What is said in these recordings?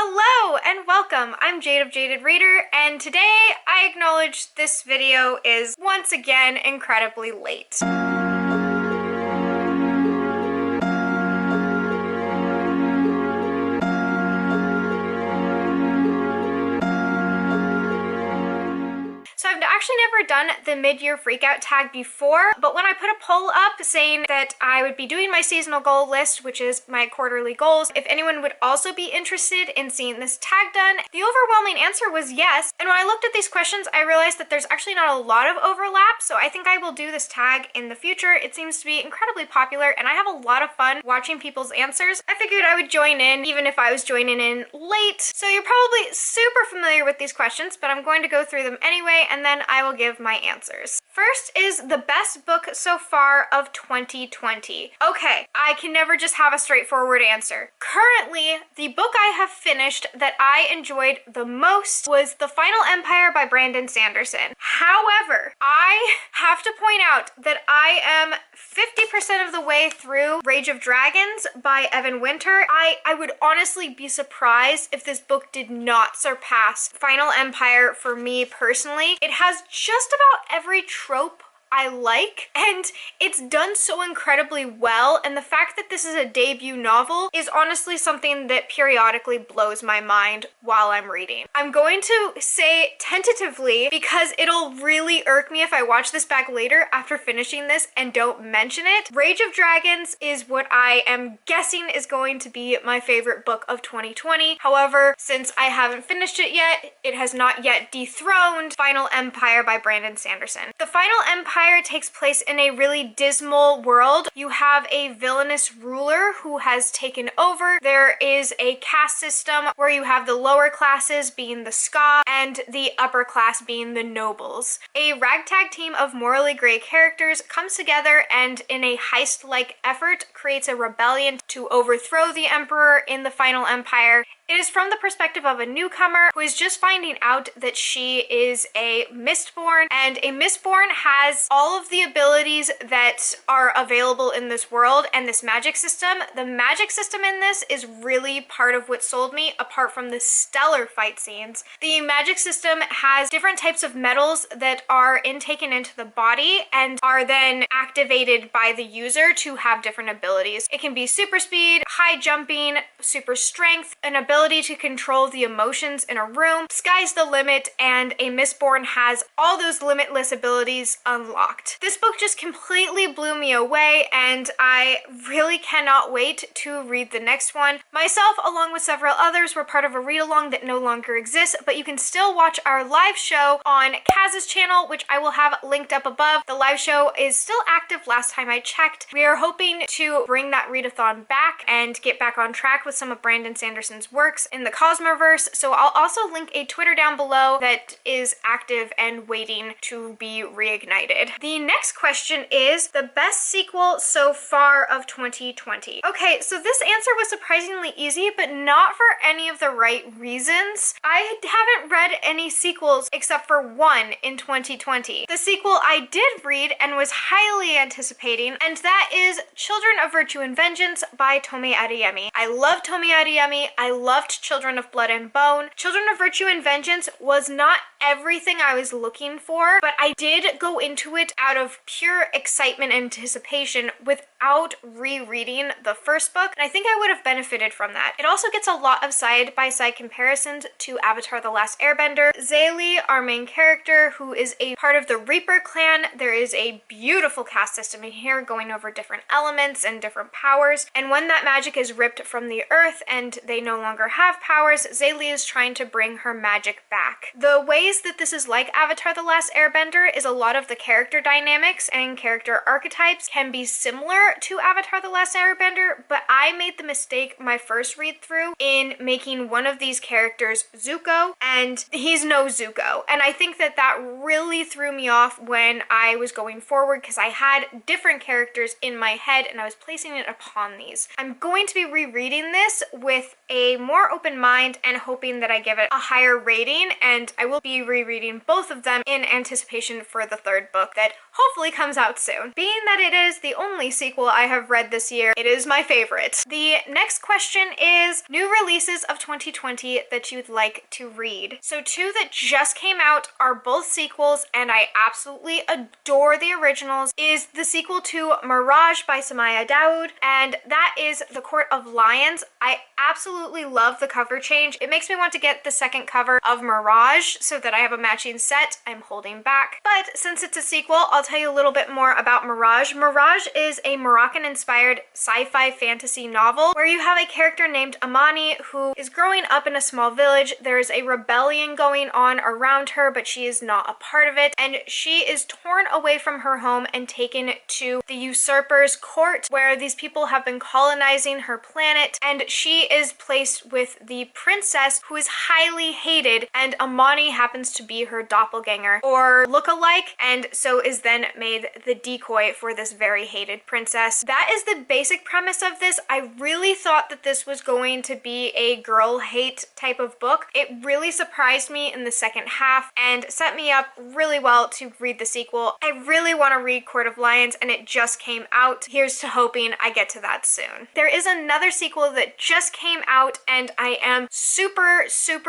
Hello and welcome! I'm Jade of Jaded Reader, and today I acknowledge this video is once again incredibly late. So I've actually never done the mid-year freakout tag before, but when I put a poll up saying that I would be doing my seasonal goal list, which is my quarterly goals, if anyone would also be interested in seeing this tag done, the overwhelming answer was yes. And when I looked at these questions, I realized that there's actually not a lot of overlap, so I think I will do this tag in the future. It seems to be incredibly popular, and I have a lot of fun watching people's answers. I figured I would join in, even if I was joining in late. So you're probably super familiar with these questions, but I'm going to go through them anyway, and then I will give my answers. First is the best book so far of 2020. Okay, I can never just have a straightforward answer. Currently, the book I have finished that I enjoyed the most was The Final Empire by Brandon Sanderson. However, I have to point out that I am 50% of the way through Rage of Dragons by Evan Winter. I would honestly be surprised if this book did not surpass Final Empire for me personally. It has just about every trope I like, and it's done so incredibly well, and the fact that this is a debut novel is honestly something that periodically blows my mind while I'm reading. I'm going to say tentatively, because it'll really irk me if I watch this back later after finishing this and don't mention it. Rage of Dragons is what I am guessing is going to be my favorite book of 2020. However, since I haven't finished it yet, it has not yet dethroned Final Empire by Brandon Sanderson. The Final Empire takes place in a really dismal world. You have a villainous ruler who has taken over. There is a caste system where you have the lower classes being the ska and the upper class being the nobles. A ragtag team of morally gray characters comes together and in a heist-like effort creates a rebellion to overthrow the emperor in the Final Empire. It is from the perspective of a newcomer who is just finding out that she is a Mistborn, and a Mistborn has all of the abilities that are available in this world and this magic system. The magic system in this is really part of what sold me, apart from the stellar fight scenes. The magic system has different types of metals that are intaken into the body and are then activated by the user to have different abilities. It can be super speed, high jumping, super strength, an ability to control the emotions in a room, sky's the limit, and a Mistborn has all those limitless abilities unlocked. This book just completely blew me away, and I really cannot wait to read the next one. Myself, along with several others, were part of a read-along that no longer exists, but you can still watch our live show on Kaz's channel, which I will have linked up above. The live show is still active last time I checked. We are hoping to bring that readathon back and get back on track with some of Brandon Sanderson's works in the Cosmoverse, so I'll also link a Twitter down below that is active and waiting to be reignited. The next question is the best sequel so far of 2020. Okay, so this answer was surprisingly easy, but not for any of the right reasons. I haven't read any sequels except for one in 2020. The sequel I did read and was highly anticipating, and that is Children of Virtue and Vengeance by Tomi Adeyemi. I love Tomi Adeyemi. I loved Children of Blood and Bone. Children of Virtue and Vengeance was not everything I was looking for, but I did go into it out of pure excitement and anticipation without rereading the first book, and I think I would have benefited from that. It also gets a lot of side-by-side comparisons to Avatar: The Last Airbender. Zaylee, our main character, who is a part of the Reaper clan, there is a beautiful caste system in here going over different elements and different powers, and when that magic is ripped from the earth and they no longer have powers, Zaylee is trying to bring her magic back. The ways that this is like Avatar: The Last Airbender is a lot of the character dynamics and character archetypes can be similar to Avatar: The Last Airbender, but I made the mistake my first read through in making one of these characters Zuko, and he's no Zuko. And I think that that really threw me off when I was going forward because I had different characters in my head and I was placing it upon these. I'm going to be rereading this with a more open mind and hoping that I give it a higher rating, and I will be rereading both of them in anticipation for the third book that hopefully comes out soon. Being that it is the only sequel I have read this year, it is my favorite. The next question is new releases of 2020 that you'd like to read. So two that just came out are both sequels, and I absolutely adore the originals, is the sequel to Mirage by Samaya Daoud, and that is The Court of Lions. I absolutely love the cover change. It makes me want to get the second cover of Mirage so that I have a matching set. I'm holding back. But since it's a sequel, I'll tell you a little bit more about Mirage. Mirage is a Moroccan-inspired sci-fi fantasy novel where you have a character named Amani who is growing up in a small village. There is a rebellion going on around her, but she is not a part of it, and she is torn away from her home and taken to the usurper's court where these people have been colonizing her planet, and she is placed with the princess who is highly hated, and Amani happens to be her doppelganger or look-alike, and so is then made the decoy for this very hated princess. That is the basic premise of this. I really thought that this was going to be a girl hate type of book. It really surprised me in the second half and set me up really well to read the sequel. I really want to read Court of Lions, and it just came out. Here's to hoping I get to that soon. There is another sequel that just came out and I am super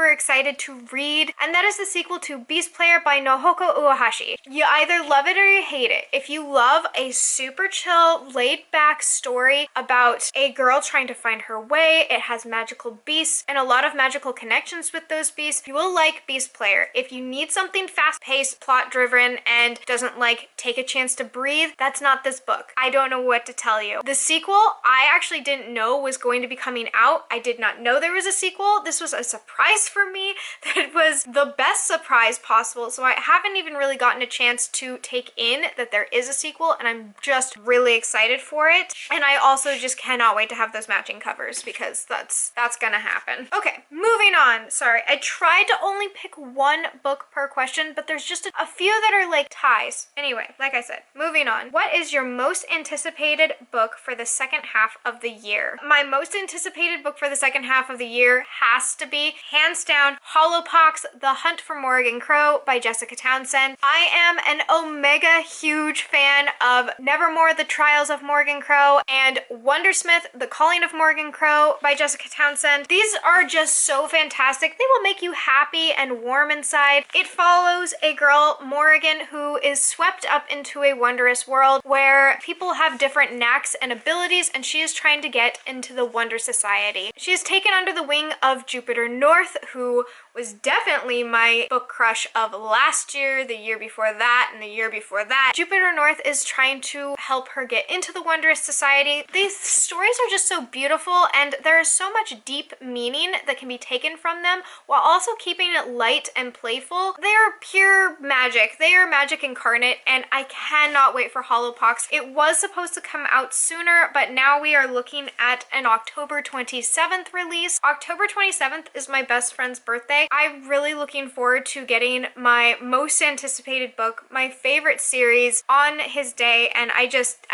excited to read, and that is the sequel to Beast Player by Nohoko Uehashi. You either love it or you hate it. If you love a super chill, laid-back story about a girl trying to find her way, it has magical beasts and a lot of magical connections with those beasts, you will like Beast Player. If you need something fast-paced, plot-driven, and doesn't take a chance to breathe, that's not this book. I don't know what to tell you. The sequel, I actually didn't know was going to be coming out. I did not know there was a sequel. This was a surprise for me. That was the best surprise possible, so I haven't even really gotten a chance to take in that there is a sequel, and I'm just really excited for it. And I also just cannot wait to have those matching covers because that's gonna happen. Okay, moving on. Sorry, I tried to only pick one book per question, but there's just a few that are ties. Anyway, like I said, moving on. What is your most anticipated book for the second half of the year? My most anticipated book for the second half of the year has to be, hands down, Hollowpox, The Hunt for Morrigan Crow by Jessica Townsend. I am an omega huge fan of Nevermore, The Trials of Morgan Crow, and Wondersmith, The Calling of Morgan Crow by Jessica Townsend. These are just so fantastic. They will make you happy and warm inside. It follows a girl, Morrigan, who is swept up into a wondrous world where people have different knacks and abilities, and she is trying to get into the Wonder Society. She is taken under the wing of Jupiter North, who was definitely my book crush of last year, the year before that, and the year before that. Jupiter North is trying to help her get into the Wondrous Society. These stories are just so beautiful, and there is so much deep meaning that can be taken from them while also keeping it light and playful. They are pure magic. They are magic incarnate, and I cannot wait for Hollowpox. It was supposed to come out sooner, but now we are looking at an October 27th release. October 27th is my best friend's birthday. I'm really looking forward to getting my most anticipated book, my favorite series, on his day, and I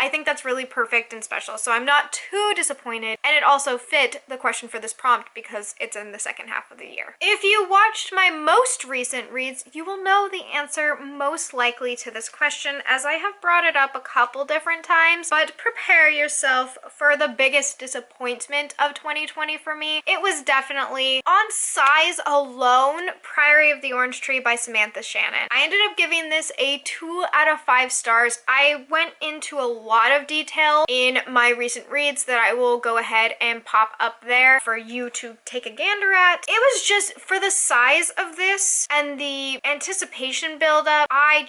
think that's really perfect and special, so I'm not too disappointed, and it also fit the question for this prompt because it's in the second half of the year. If you watched my most recent reads, you will know the answer most likely to this question, as I have brought it up a couple different times, but prepare yourself for the biggest disappointment of 2020 for me. It was definitely, on size alone, Priory of the Orange Tree by Samantha Shannon. I ended up giving this a 2 out of 5 stars. I went into a lot of detail in my recent reads that I will go ahead and pop up there for you to take a gander at. It was just, for the size of this and the anticipation buildup, I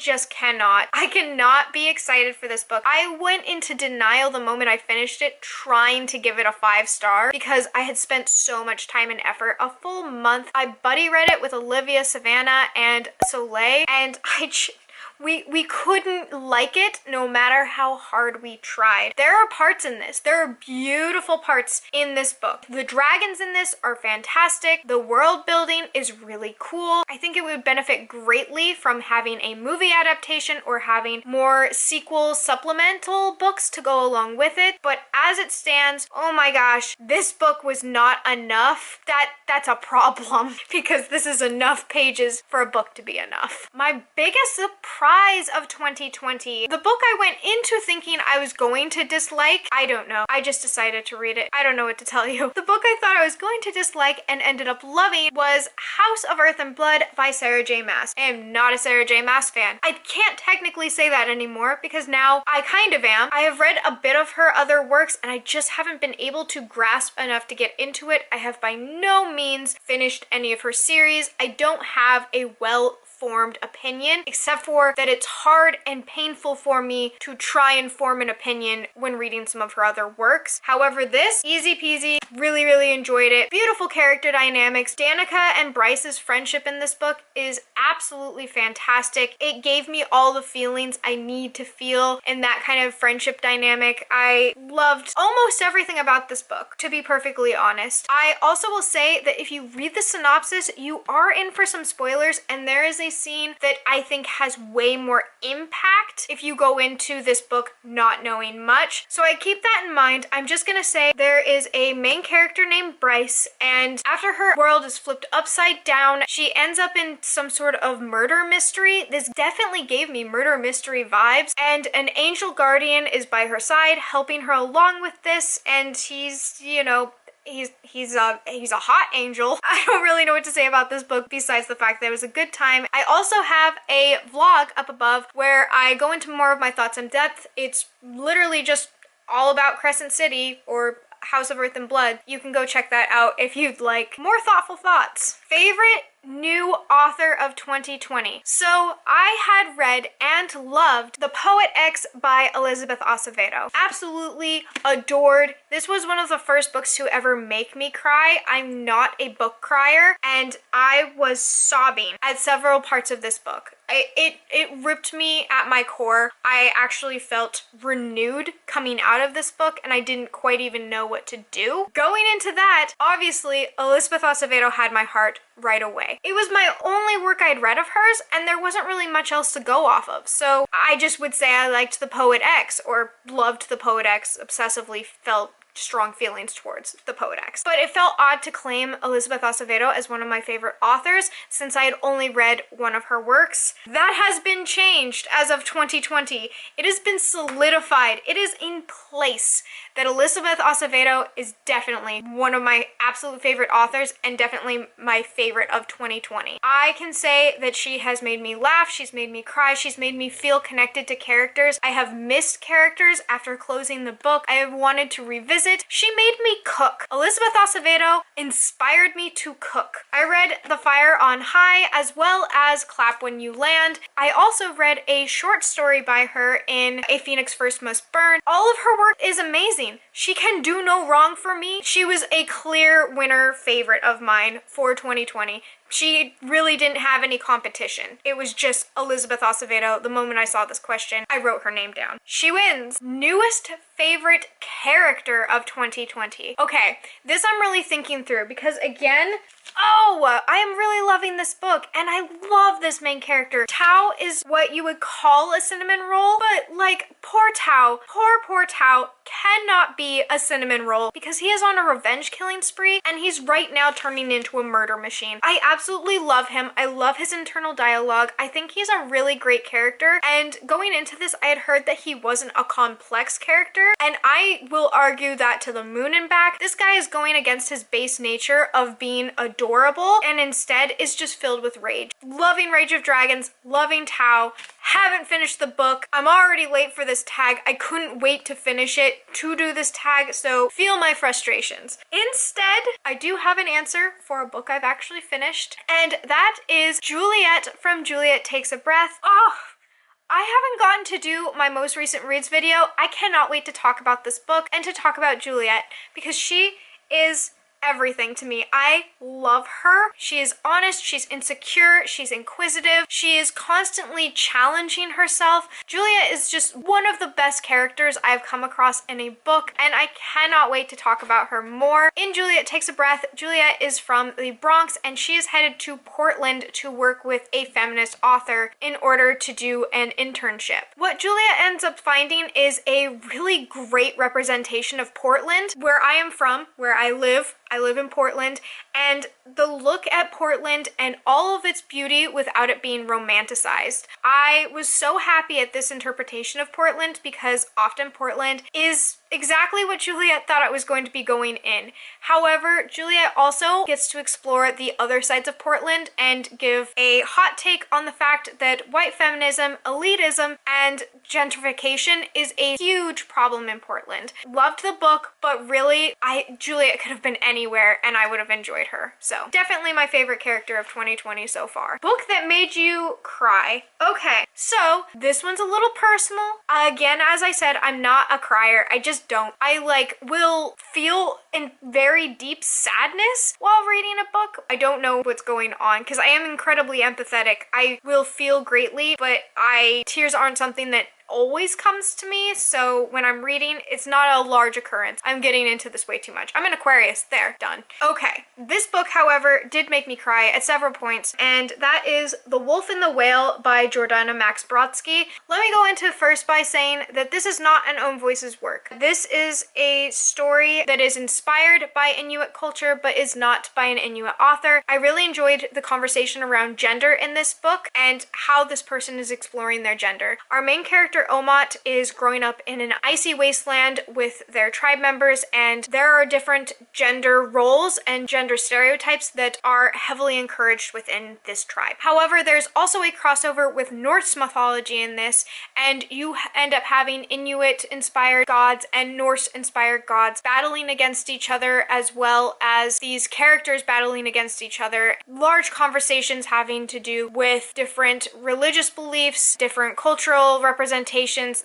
cannot be excited for this book. I went into denial the moment I finished it, trying to give it a 5-star because I had spent so much time and effort, a full month. I buddy read it with Olivia, Savannah, and Soleil, and we couldn't like it no matter how hard we tried. There are parts in this. There are beautiful parts in this book. The dragons in this are fantastic. The world building is really cool. I think it would benefit greatly from having a movie adaptation or having more sequel supplemental books to go along with it. But as it stands, oh my gosh, this book was not enough. That's a problem because this is enough pages for a book to be enough. My biggest surprise surprise of 2020. The book I went into thinking I was going to dislike, I don't know. I just decided to read it. I don't know what to tell you. The book I thought I was going to dislike and ended up loving was House of Earth and Blood by Sarah J. Maas. I am not a Sarah J. Maas fan. I can't technically say that anymore because now I kind of am. I have read a bit of her other works and I just haven't been able to grasp enough to get into it. I have by no means finished any of her series. I don't have a well-formed opinion, except for that it's hard and painful for me to try and form an opinion when reading some of her other works. However, this, easy peasy, really enjoyed it. Beautiful character dynamics. Danica and Bryce's friendship in this book is absolutely fantastic. It gave me all the feelings I need to feel in that kind of friendship dynamic. I loved almost everything about this book, to be perfectly honest. I also will say that if you read the synopsis, you are in for some spoilers, and there is a scene that I think has way more impact if you go into this book not knowing much. So I keep that in mind. I'm just gonna say there is a main character named Bryce, and after her world is flipped upside down, she ends up in some sort of murder mystery. This definitely gave me murder mystery vibes, and an angel guardian is by her side helping her along with this, and he's, you know, he's a hot angel. I don't really know what to say about this book besides the fact that it was a good time. I also have a vlog up above where I go into more of my thoughts in depth. It's literally just all about Crescent City, or House of Earth and Blood. You can go check that out if you'd like more thoughtful thoughts. Favorite new author of 2020. So I had read and loved The Poet X by Elizabeth Acevedo. Absolutely adored. This was one of the first books to ever make me cry. I'm not a book crier, and I was sobbing at several parts of this book. It ripped me at my core. I actually felt renewed coming out of this book, and I didn't quite even know what to do. Going into that, obviously, Elizabeth Acevedo had my heart right away. It was my only work I'd read of hers, and there wasn't really much else to go off of. So I just would say I liked The Poet X, or loved The Poet X, obsessively felt strong feelings towards The Poet X. But it felt odd to claim Elizabeth Acevedo as one of my favorite authors since I had only read one of her works. That has been changed as of 2020. It has been solidified. It is in place that Elizabeth Acevedo is definitely one of my absolute favorite authors, and definitely my favorite of 2020. I can say that she has made me laugh, she's made me cry, she's made me feel connected to characters. I have missed characters after closing the book. I have wanted to revisit. She made me cook. Elizabeth Acevedo inspired me to cook. I read The Fire on High as well as Clap When You Land. I also read a short story by her in A Phoenix First Must Burn. All of her work is amazing. She can do no wrong for me. She was a clear winner favorite of mine for 2020. She really didn't have any competition. It was just Elizabeth Acevedo. The moment I saw this question, I wrote her name down. She wins. Newest favorite character of 2020. Okay, this I'm really thinking through because again, I am really loving this book and I love this main character. Tao is what you would call a cinnamon roll, but like poor Tao, poor Tao cannot be a cinnamon roll because he is on a revenge killing spree and he's right now turning into a murder machine. I absolutely love him. I love his internal dialogue. I think he's a really great character, and going into this I had heard that he wasn't a complex character, and I will argue that to the moon and back. This guy is going against his base nature of being adorable and instead is just filled with rage. Loving Rage of Dragons, loving Tao. Haven't finished the book. I'm already late for this tag. I couldn't wait to finish it to do this tag, so feel my frustrations. Instead, I do have an answer for a book I've actually finished, and that is Juliet from Juliet Takes a Breath. I haven't gotten to do my most recent reads video. I cannot wait to talk about this book and to talk about Juliet because she is everything to me. I love her. She is honest, she's insecure, she's inquisitive, she is constantly challenging herself. Juliet is just one of the best characters I've come across in a book, and I cannot wait to talk about her more. In Juliet Takes a Breath, Juliet is from the Bronx and she is headed to Portland to work with a feminist author in order to do an internship. What Juliet ends up finding is a really great representation of Portland, where I am from, where I live. I live in Portland, and the look at Portland and all of its beauty without it being romanticized. I was so happy at this interpretation of Portland because often Portland is exactly what Juliet thought it was going to be going in. However, Juliet also gets to explore the other sides of Portland and give a hot take on the fact that white feminism, elitism, and gentrification is a huge problem in Portland. Loved the book, but really, Juliet could have been anywhere and I would have enjoyed her. So definitely my favorite character of 2020 so far. Book that made you cry. Okay, so this one's a little personal. Again, as I said, I'm not a crier. I just don't. I will feel in very deep sadness while reading a book. I don't know what's going on because I am incredibly empathetic. I will feel greatly, but tears aren't something that always comes to me, so when I'm reading, it's not a large occurrence. I'm getting into this way too much. I'm an Aquarius. There, done. Okay, this book, however, did make me cry at several points, and that is The Wolf and the Whale by Jordana Max Brodsky. Let me go into first by saying that this is not an Own Voices work. This is a story that is inspired by Inuit culture, but is not by an Inuit author. I really enjoyed the conversation around gender in this book and how this person is exploring their gender. Our main character Omot is growing up in an icy wasteland with their tribe members, and there are different gender roles and gender stereotypes that are heavily encouraged within this tribe. However, there's also a crossover with Norse mythology in this, and you end up having Inuit-inspired gods and Norse-inspired gods battling against each other, as well as these characters battling against each other. Large conversations having to do with different religious beliefs, different cultural representations.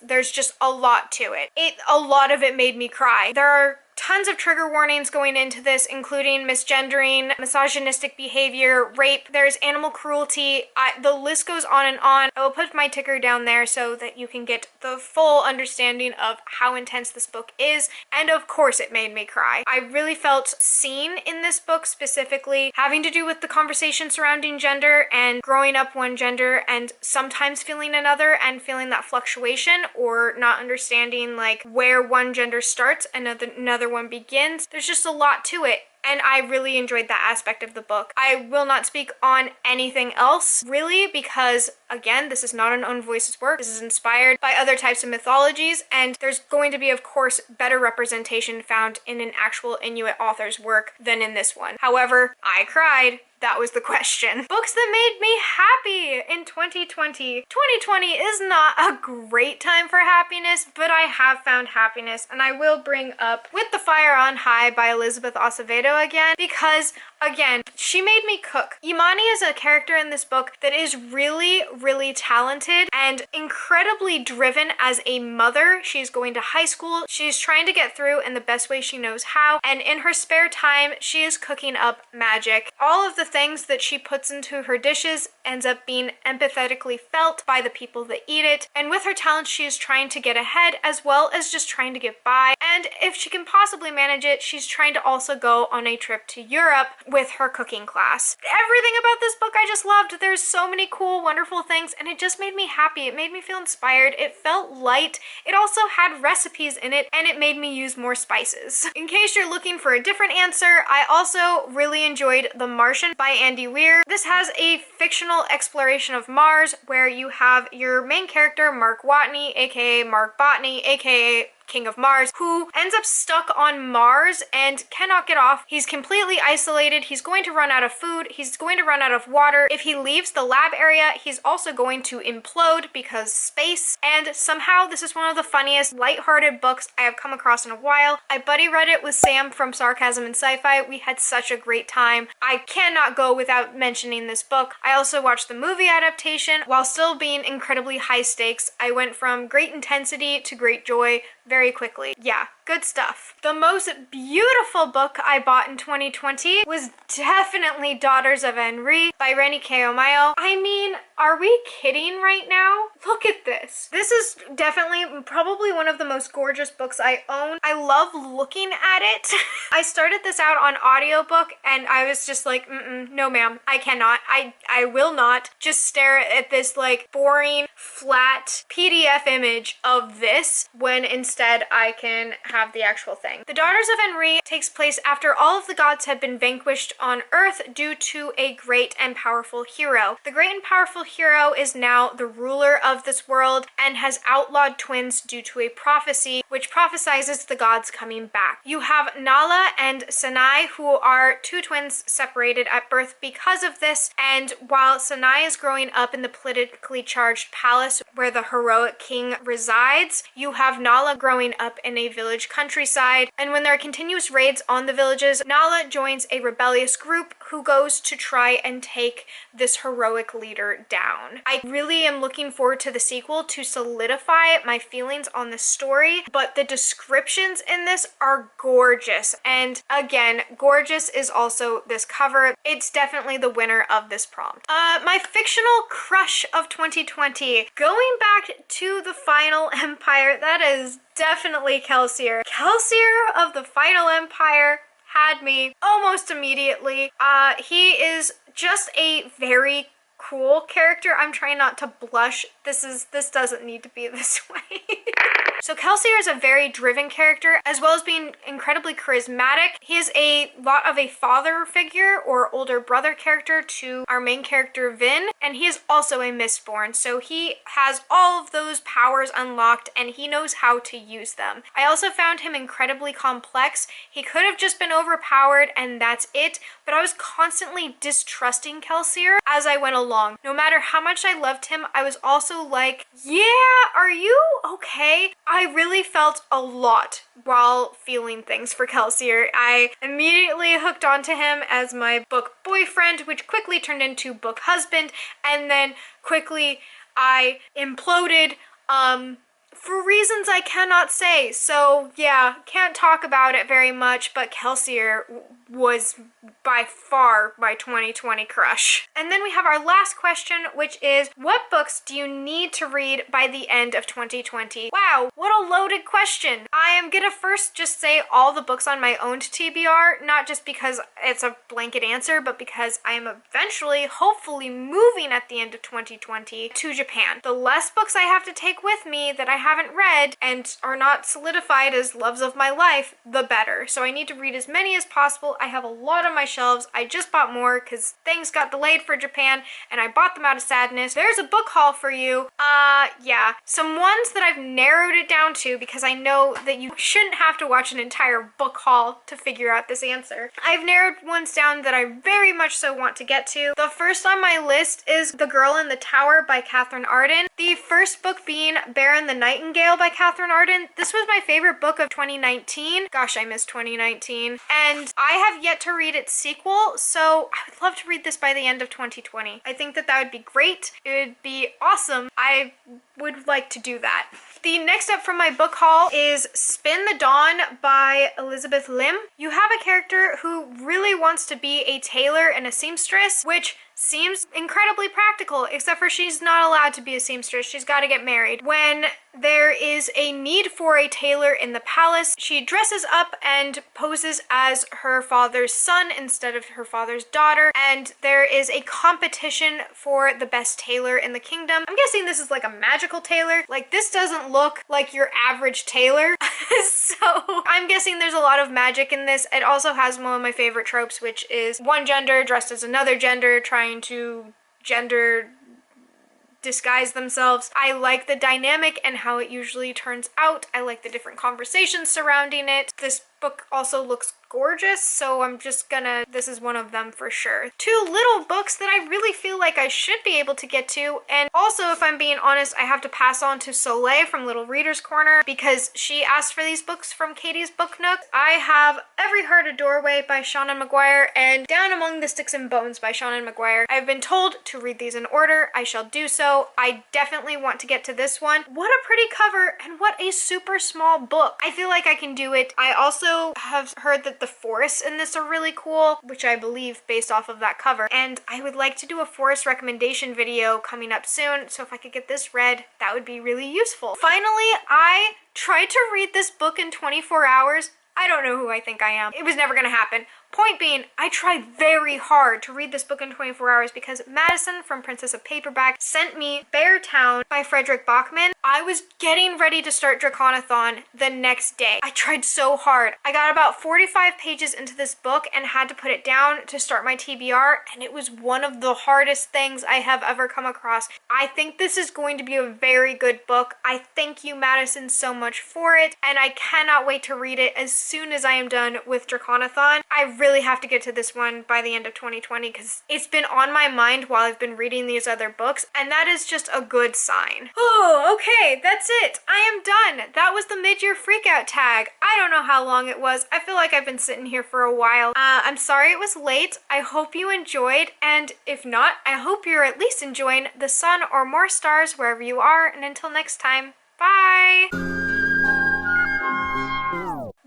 There's just a lot to it. A lot of it made me cry. There are tons of trigger warnings going into this, including misgendering, misogynistic behavior, rape, there's animal cruelty, the list goes on and on. I will put my ticker down there so that you can get the full understanding of how intense this book is, and of course it made me cry. I really felt seen in this book, specifically having to do with the conversation surrounding gender and growing up one gender and sometimes feeling another and feeling that fluctuation or not understanding where one gender starts and another one begins. There's just a lot to it, and I really enjoyed that aspect of the book. I will not speak on anything else, really, because, again, this is not an Own Voices work. This is inspired by other types of mythologies, and there's going to be, of course, better representation found in an actual Inuit author's work than in this one. However, I cried. That was the question. Books that made me happy in 2020. 2020 is not a great time for happiness, but I have found happiness, and I will bring up With the Fire on High by Elizabeth Acevedo again, because again, she made me cook. Imani is a character in this book that is really, really talented and incredibly driven as a mother. She's going to high school. She's trying to get through in the best way she knows how, and in her spare time, she is cooking up magic. All of the things that she puts into her dishes ends up being empathetically felt by the people that eat it, and with her talent, she is trying to get ahead as well as just trying to get by, and if she can possibly manage it, she's trying to also go on a trip to Europe with her cooking class. Everything about this book I just loved. There's so many cool, wonderful things, and it just made me happy. It made me feel inspired. It felt light. It also had recipes in it, and it made me use more spices. In case you're looking for a different answer, I also really enjoyed The Martian by Andy Weir. This has a fictional exploration of Mars where you have your main character, Mark Watney, aka Mark Botany, aka King of Mars, who ends up stuck on Mars and cannot get off. He's completely isolated. He's going to run out of food. He's going to run out of water. If he leaves the lab area, he's also going to implode because space. And somehow this is one of the funniest, lighthearted books I have come across in a while. I buddy read it with Sam from Sarcasm and Sci-Fi. We had such a great time. I cannot go without mentioning this book. I also watched the movie adaptation. While still being incredibly high stakes, I went from great intensity to great joy very quickly. Yeah, good stuff. The most beautiful book I bought in 2020 was definitely Daughters of Enrique by Renny Keomayo. I mean, are we kidding right now? Look at this. This is definitely probably one of the most gorgeous books I own. I love looking at it. I started this out on audiobook and I was just like, no ma'am, I cannot. I will not just stare at this boring, flat PDF image of this when instead I can have the actual thing. The Daughters of Enrique takes place after all of the gods have been vanquished on Earth due to a great and powerful hero. The great and powerful hero is now the ruler of this world and has outlawed twins due to a prophecy which prophesizes the gods coming back. You have Nala and Sanai, who are two twins separated at birth because of this, and while Sanai is growing up in the politically charged palace where the heroic king resides, you have Nala growing up in a village countryside, and when there are continuous raids on the villages, Nala joins a rebellious group who goes to try and take this heroic leader down. I really am looking forward to the sequel to solidify my feelings on the story, but the descriptions in this are gorgeous. And again, gorgeous is also this cover. It's definitely the winner of this prompt. My fictional crush of 2020. Going back to the Final Empire, that is definitely Kelsier. Kelsier of the Final Empire had me almost immediately. He is just a very cool character. I'm trying not to blush. This doesn't need to be this way. So Kelsier is a very driven character, as well as being incredibly charismatic. He is a lot of a father figure or older brother character to our main character Vin, and he is also a Mistborn, so he has all of those powers unlocked and he knows how to use them. I also found him incredibly complex. He could have just been overpowered and that's it, but I was constantly distrusting Kelsier as I went along. No matter how much I loved him, I was also like, yeah, are you okay? I really felt a lot while feeling things for Kelsier. I immediately hooked onto him as my book boyfriend, which quickly turned into book husband, and then quickly I imploded for reasons I cannot say. So yeah, can't talk about it very much, but Kelsier was by far my 2020 crush. And then we have our last question, which is, what books do you need to read by the end of 2020? Wow, what a loaded question. I am gonna first just say all the books on my owned TBR, not just because it's a blanket answer, but because I am eventually, hopefully, moving at the end of 2020 to Japan. The less books I have to take with me that I haven't read and are not solidified as loves of my life, the better. So I need to read as many as possible. I have a lot on my shelves. I just bought more because things got delayed for Japan and I bought them out of sadness. There's a book haul for you. Yeah. Some ones that I've narrowed it down to because I know that you shouldn't have to watch an entire book haul to figure out this answer. I've narrowed ones down that I very much so want to get to. The first on my list is The Girl in the Tower by Catherine Arden. The first book being Baron the Nightingale by Catherine Arden. This was my favorite book of 2019. Gosh, I miss 2019. And I have yet to read its sequel, so I would love to read this by the end of 2020. I think that would be great. It would be awesome. I would like to do that. The next up from my book haul is Spin the Dawn by Elizabeth Lim. You have a character who really wants to be a tailor and a seamstress, which seems incredibly practical, except for she's not allowed to be a seamstress. She's got to get married. When there is a need for a tailor in the palace, she dresses up and poses as her father's son instead of her father's daughter, and there is a competition for the best tailor in the kingdom. I'm guessing this is like a magical tailor. Like, this doesn't look like your average tailor. So I'm guessing there's a lot of magic in this. It also has one of my favorite tropes, which is one gender dressed as another gender trying to gender disguise themselves. I like the dynamic and how it usually turns out. I like the different conversations surrounding it. This book also looks gorgeous, so I'm just gonna, this is one of them for sure. Two little books that I really feel like I should be able to get to, and also, if I'm being honest, I have to pass on to Soleil from Little Reader's Corner because she asked for these books from Katie's Book Nook. I have Every Heart a Doorway by Seanan McGuire and Down Among the Sticks and Bones by Seanan McGuire. I've been told to read these in order. I shall do so. I definitely want to get to this one. What a pretty cover and what a super small book. I feel like I can do it. I also have heard that the forests in this are really cool, which I believe based off of that cover, and I would like to do a forest recommendation video coming up soon, so if I could get this read, that would be really useful. Finally, I tried to read this book in 24 hours. I don't know who I think I am. It was never gonna happen. Point being, I tried very hard to read this book in 24 hours because Madison from Princess of Paperback sent me Bear Town by Frederick Bachman. I was getting ready to start DraconAthon the next day. I tried so hard. I got about 45 pages into this book and had to put it down to start my TBR, and it was one of the hardest things I have ever come across. I think this is going to be a very good book. I thank you, Madison, so much for it, and I cannot wait to read it as soon as I am done with DraconAthon. I really have to get to this one by the end of 2020 because it's been on my mind while I've been reading these other books, and that is just a good sign. Oh, okay, that's it. I am done. That was the mid-year freakout tag. I don't know how long it was. I feel like I've been sitting here for a while. I'm sorry it was late. I hope you enjoyed, and if not, I hope you're at least enjoying the sun or more stars wherever you are, and until next time, bye!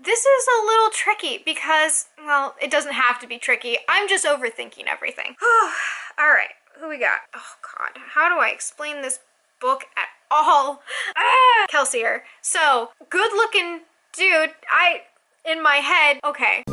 This is a little tricky because, well, it doesn't have to be tricky. I'm just overthinking everything. All right, who we got? Oh God, how do I explain this book at all? Kelsier. So, good looking dude, in my head, okay.